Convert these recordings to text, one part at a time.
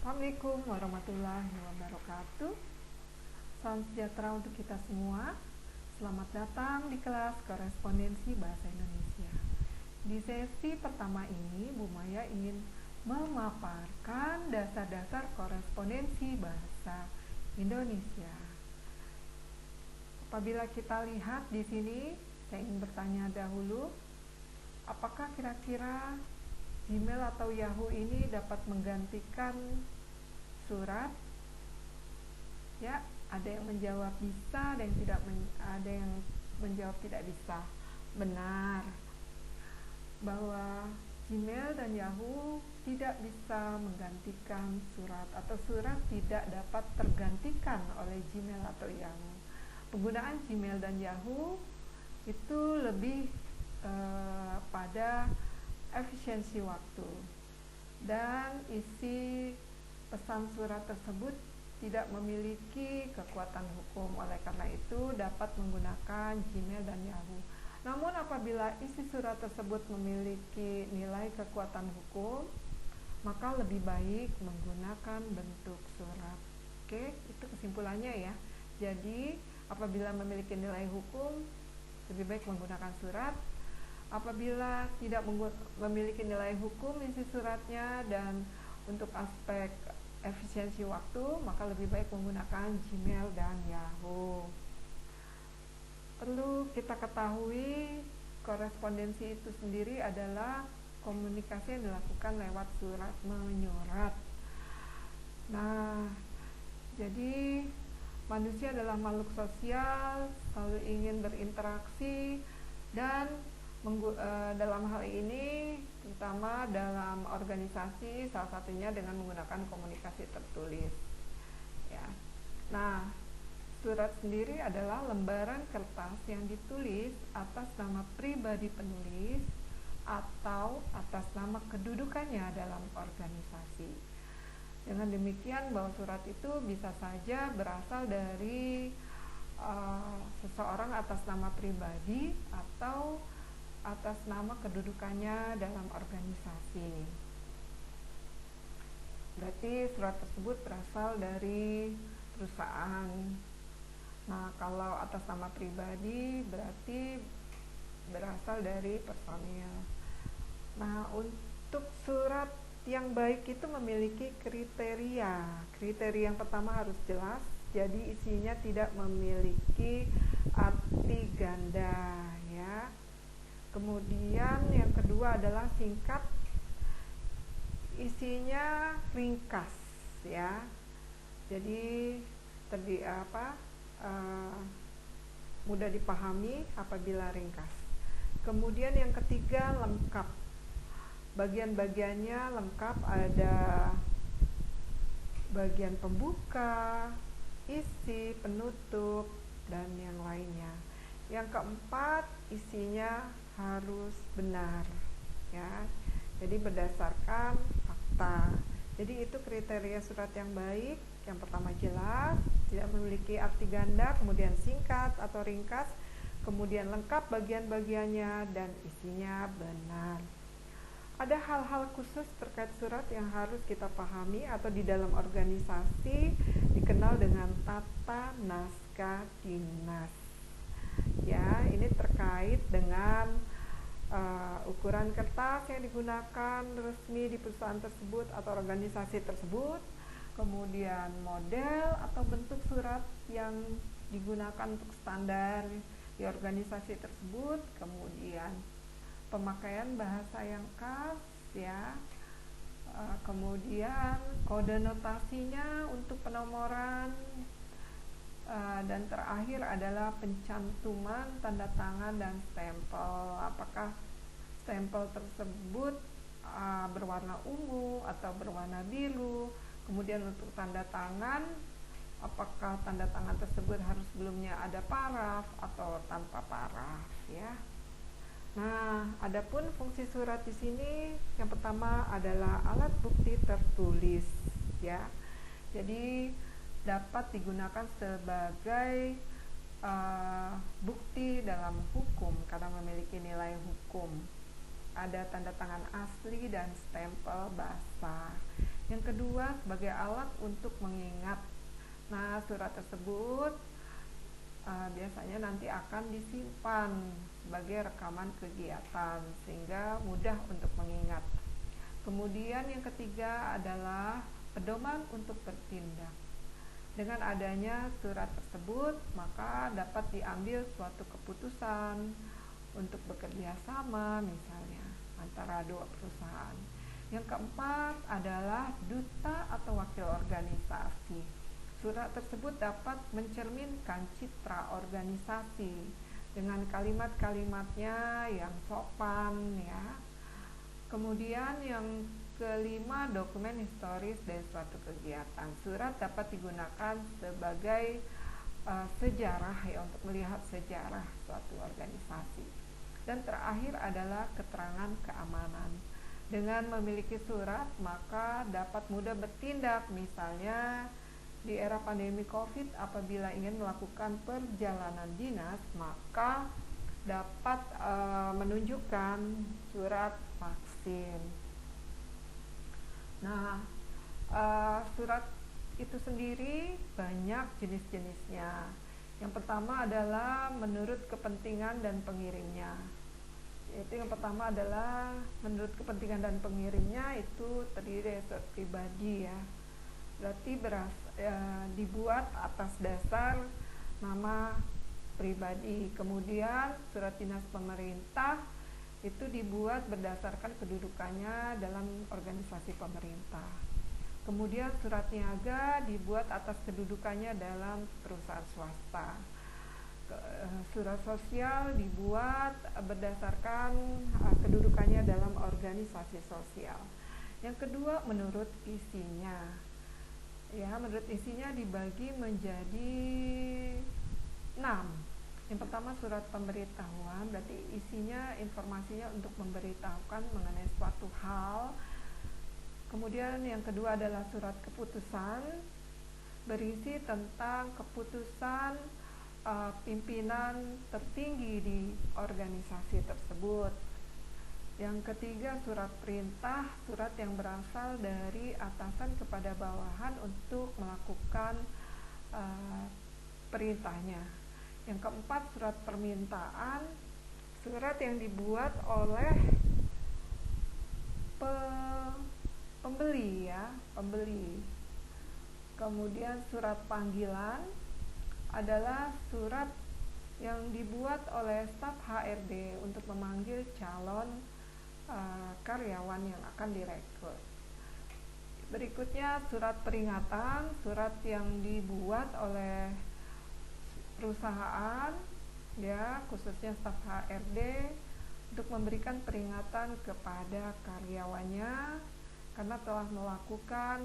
Assalamualaikum warahmatullahi wabarakatuh. Salam sejahtera untuk kita semua. Selamat datang di kelas korespondensi bahasa Indonesia. Di sesi pertama ini, Bu Maya ingin memaparkan dasar-dasar korespondensi bahasa Indonesia. Apabila kita lihat di sini, saya ingin bertanya dahulu, apakah kira-kira Gmail atau Yahoo ini dapat menggantikan surat? Ya, ada yang menjawab bisa, ada yang menjawab tidak bisa. Benar bahwa Gmail dan Yahoo tidak bisa menggantikan surat, atau surat tidak dapat tergantikan oleh Gmail atau Yahoo. Penggunaan Gmail dan Yahoo itu lebih pada efisiensi waktu, dan isi pesan surat tersebut tidak memiliki kekuatan hukum. Oleh karena itu dapat menggunakan Gmail dan Yahoo. Namun apabila isi surat tersebut memiliki nilai kekuatan hukum, maka lebih baik menggunakan bentuk surat. Oke, itu kesimpulannya ya. Jadi apabila memiliki nilai hukum, lebih baik menggunakan surat. Apabila tidak memiliki nilai hukum isi suratnya dan untuk aspek efisiensi waktu, maka lebih baik menggunakan Gmail dan Yahoo. Perlu kita ketahui, korespondensi itu sendiri adalah komunikasi yang dilakukan lewat surat menyurat. Nah, jadi manusia adalah makhluk sosial, selalu ingin berinteraksi, dan dalam hal ini terutama dalam organisasi, salah satunya dengan menggunakan komunikasi tertulis ya. Nah, surat sendiri adalah lembaran kertas yang ditulis atas nama pribadi penulis atau atas nama kedudukannya dalam organisasi. Dengan demikian, bahwa surat itu bisa saja berasal dari seseorang atas nama pribadi atau atas nama kedudukannya dalam organisasi. Berarti surat tersebut berasal dari perusahaan. Nah, kalau atas nama pribadi berarti berasal dari personil. Nah, untuk surat yang baik itu memiliki kriteria. Kriteria yang pertama harus jelas, jadi isinya tidak memiliki arti ganda ya. Kemudian yang kedua adalah singkat, isinya ringkas ya. Jadi mudah dipahami apabila ringkas. Kemudian yang ketiga lengkap. Bagian-bagiannya lengkap, ada bagian pembuka, isi, penutup, dan yang lainnya. Yang keempat, isinya harus benar ya, jadi berdasarkan fakta. Jadi itu kriteria surat yang baik. Yang pertama jelas, tidak memiliki arti ganda, kemudian singkat atau ringkas, kemudian lengkap bagian-bagiannya, dan isinya benar. Ada hal-hal khusus terkait surat yang harus kita pahami, atau di dalam organisasi dikenal dengan tata naskah dinas ya. Ini terkait dengan ukuran kertas yang digunakan resmi di perusahaan tersebut atau organisasi tersebut, kemudian model atau bentuk surat yang digunakan untuk standar di organisasi tersebut, kemudian pemakaian bahasa yang khas ya, kemudian kode notasinya untuk penomoran, dan terakhir adalah pencantuman tanda tangan dan stempel. Apakah stempel tersebut berwarna ungu atau berwarna biru. Kemudian untuk tanda tangan, apakah tanda tangan tersebut harus sebelumnya ada paraf atau tanpa paraf ya. Nah, adapun fungsi surat di sini yang pertama adalah alat bukti tertulis ya. Jadi dapat digunakan sebagai bukti dalam hukum karena memiliki nilai hukum. ada tanda tangan asli dan stempel basah. Yang kedua, sebagai alat untuk mengingat. Nah, surat tersebut biasanya nanti akan disimpan sebagai rekaman kegiatan sehingga mudah untuk mengingat. Kemudian yang ketiga adalah pedoman untuk bertindak. Dengan adanya surat tersebut, maka dapat diambil suatu keputusan untuk bekerja sama misalnya antara dua perusahaan. Yang keempat adalah duta atau wakil organisasi. Surat tersebut dapat mencerminkan citra organisasi dengan kalimat-kalimatnya yang sopan ya. Kemudian yang kelima, dokumen historis dari suatu kegiatan. Surat dapat digunakan sebagai sejarah ya, untuk melihat sejarah suatu organisasi. Dan terakhir adalah keterangan keamanan. Dengan memiliki surat, maka dapat mudah bertindak. Misalnya di era pandemi COVID, apabila ingin melakukan perjalanan dinas, maka dapat menunjukkan surat vaksin. Nah, surat itu sendiri banyak jenis-jenisnya. Yang pertama adalah menurut kepentingan dan pengirimnya. Yaitu yang pertama adalah menurut kepentingan dan pengirimnya itu terdiri dari surat pribadi ya. Berarti dibuat atas dasar nama pribadi. Kemudian surat dinas pemerintah itu dibuat berdasarkan kedudukannya dalam organisasi pemerintah. Kemudian surat niaga dibuat atas kedudukannya dalam perusahaan swasta. Surat sosial dibuat berdasarkan kedudukannya dalam organisasi sosial. Yang kedua, menurut isinya. Ya, menurut isinya dibagi menjadi 6. Yang pertama surat pemberitahuan, berarti isinya informasinya untuk memberitahukan mengenai suatu hal. Kemudian yang kedua adalah surat keputusan, berisi tentang keputusan pimpinan tertinggi di organisasi tersebut. Yang ketiga surat perintah, surat yang berasal dari atasan kepada bawahan untuk melakukan perintahnya. Yang keempat surat permintaan, surat yang dibuat oleh pembeli ya, pembeli. Kemudian surat panggilan adalah surat yang dibuat oleh staf HRD untuk memanggil calon karyawan yang akan direkrut. Berikutnya surat peringatan, surat yang dibuat oleh perusahaan ya, khususnya staf HRD untuk memberikan peringatan kepada karyawannya karena telah melakukan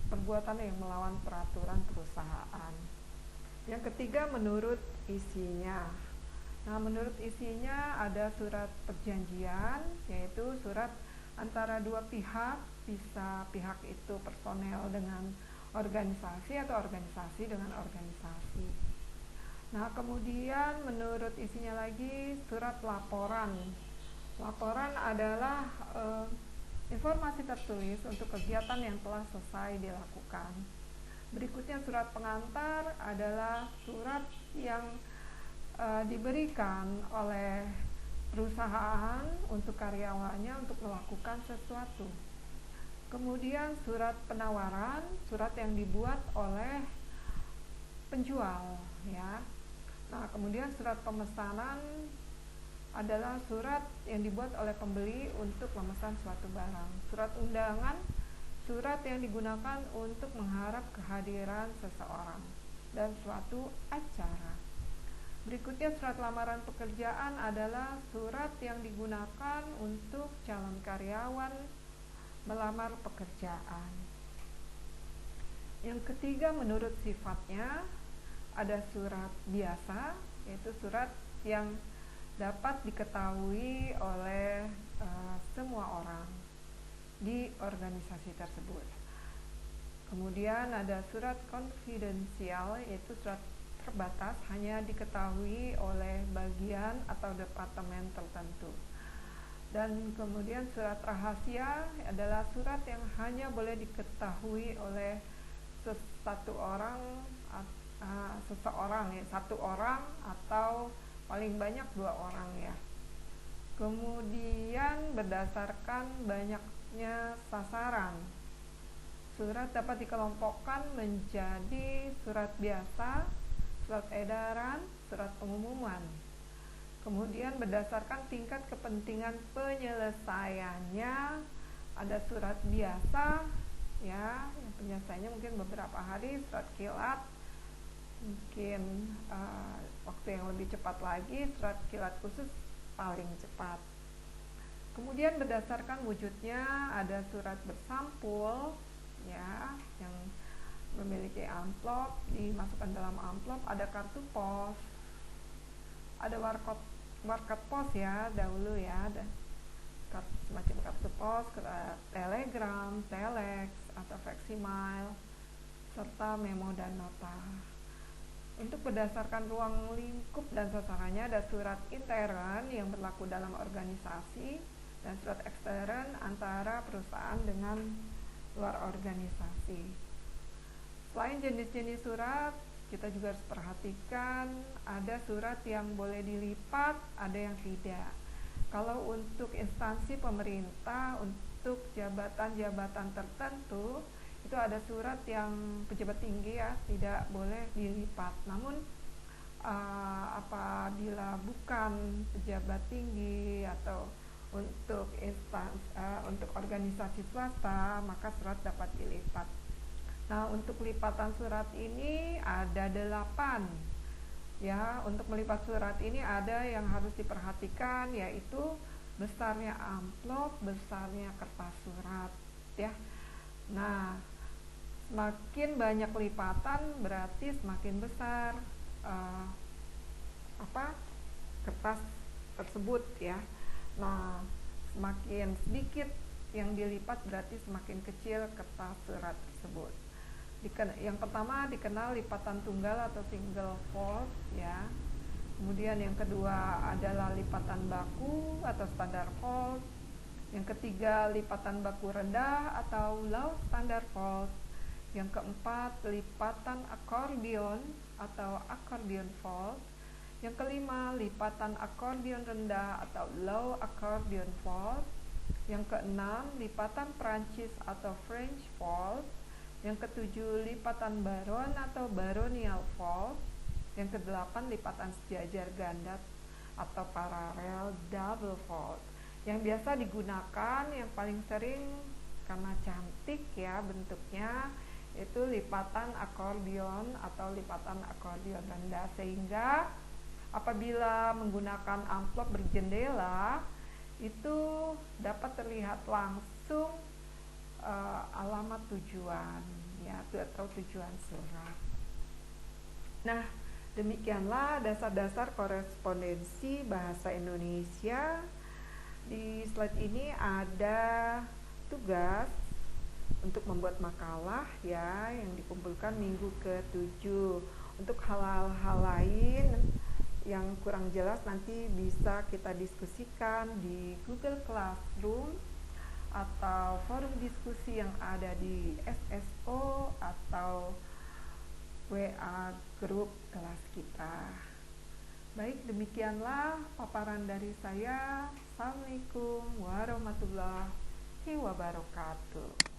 perbuatan yang melawan peraturan perusahaan. Yang ketiga menurut isinya. Nah, menurut isinya ada surat perjanjian, yaitu surat antara dua pihak, bisa pihak itu personel dengan organisasi atau organisasi dengan organisasi. Nah, kemudian menurut isinya lagi surat laporan. Laporan adalah informasi tertulis untuk kegiatan yang telah selesai dilakukan. Berikutnya surat pengantar adalah surat yang diberikan oleh perusahaan untuk karyawannya untuk melakukan sesuatu. Kemudian surat penawaran, surat yang dibuat oleh penjual ya. Nah, kemudian surat pemesanan adalah surat yang dibuat oleh pembeli untuk memesan suatu barang. Surat undangan, surat yang digunakan untuk mengharap kehadiran seseorang dan suatu acara. Berikutnya surat lamaran pekerjaan adalah surat yang digunakan untuk calon karyawan melamar pekerjaan. Yang ketiga menurut sifatnya ada surat biasa, yaitu surat yang dapat diketahui oleh semua orang di organisasi tersebut. Kemudian ada surat konfidensial, yaitu surat terbatas, hanya diketahui oleh bagian atau departemen tertentu. Dan kemudian surat rahasia adalah surat yang hanya boleh diketahui oleh seseorang ya, satu orang atau paling banyak 2 orang ya. Kemudian berdasarkan banyaknya sasaran, surat dapat dikelompokkan menjadi surat biasa, surat edaran, surat pengumuman. Kemudian berdasarkan tingkat kepentingan penyelesaiannya, ada surat biasa ya, yang penyelesaiannya mungkin beberapa hari, surat kilat mungkin waktu yang lebih cepat lagi, surat kilat khusus paling cepat. Kemudian berdasarkan wujudnya, ada surat bersampul ya, yang memiliki amplop, dimasukkan dalam amplop, ada kartu pos, ada barcode pos ya dahulu ya, ada semacam kartu pos, telegram, telex atau faksimiles, serta memo dan nota. Untuk berdasarkan ruang lingkup dan sasarannya, ada surat intern yang berlaku dalam organisasi dan surat ekstern antara perusahaan dengan luar organisasi. Selain jenis-jenis surat, kita juga harus perhatikan ada surat yang boleh dilipat, ada yang tidak. Kalau untuk instansi pemerintah, untuk jabatan-jabatan tertentu, itu ada surat yang pejabat tinggi ya tidak boleh dilipat. Namun apabila bukan pejabat tinggi atau untuk untuk organisasi swasta, maka surat dapat dilipat. Nah, untuk lipatan surat ini ada 8 ya. Untuk melipat surat ini ada yang harus diperhatikan, yaitu besarnya amplop, besarnya kertas surat ya. Nah, semakin banyak lipatan berarti semakin besar kertas tersebut ya. Nah, semakin sedikit yang dilipat berarti semakin kecil kertas surat tersebut. Yang pertama dikenal lipatan tunggal atau single fold ya. Kemudian yang kedua adalah lipatan baku atau standard fold. Yang ketiga lipatan baku rendah atau low standard fold. Yang keempat lipatan akordion atau accordion fold. Yang kelima lipatan akordion rendah atau low accordion fold. Yang keenam lipatan Prancis atau French fold. Yang ketujuh lipatan baron atau baronial fold. Yang kedelapan lipatan sejajar ganda atau paralel double fold. Yang biasa digunakan yang paling sering karena cantik ya bentuknya, itu lipatan akordion atau lipatan akordion rendah, sehingga apabila menggunakan amplop berjendela itu dapat terlihat langsung alamat tujuan ya, atau tujuan surat. Nah, demikianlah dasar-dasar korespondensi bahasa Indonesia. Di slide ini ada tugas untuk membuat makalah ya, yang dikumpulkan minggu ke-7. Untuk hal-hal lain yang kurang jelas nanti bisa kita diskusikan di Google Classroom atau forum diskusi yang ada di SSO atau WA grup kelas kita. Baik, demikianlah paparan dari saya. Assalamualaikum warahmatullahi wabarakatuh.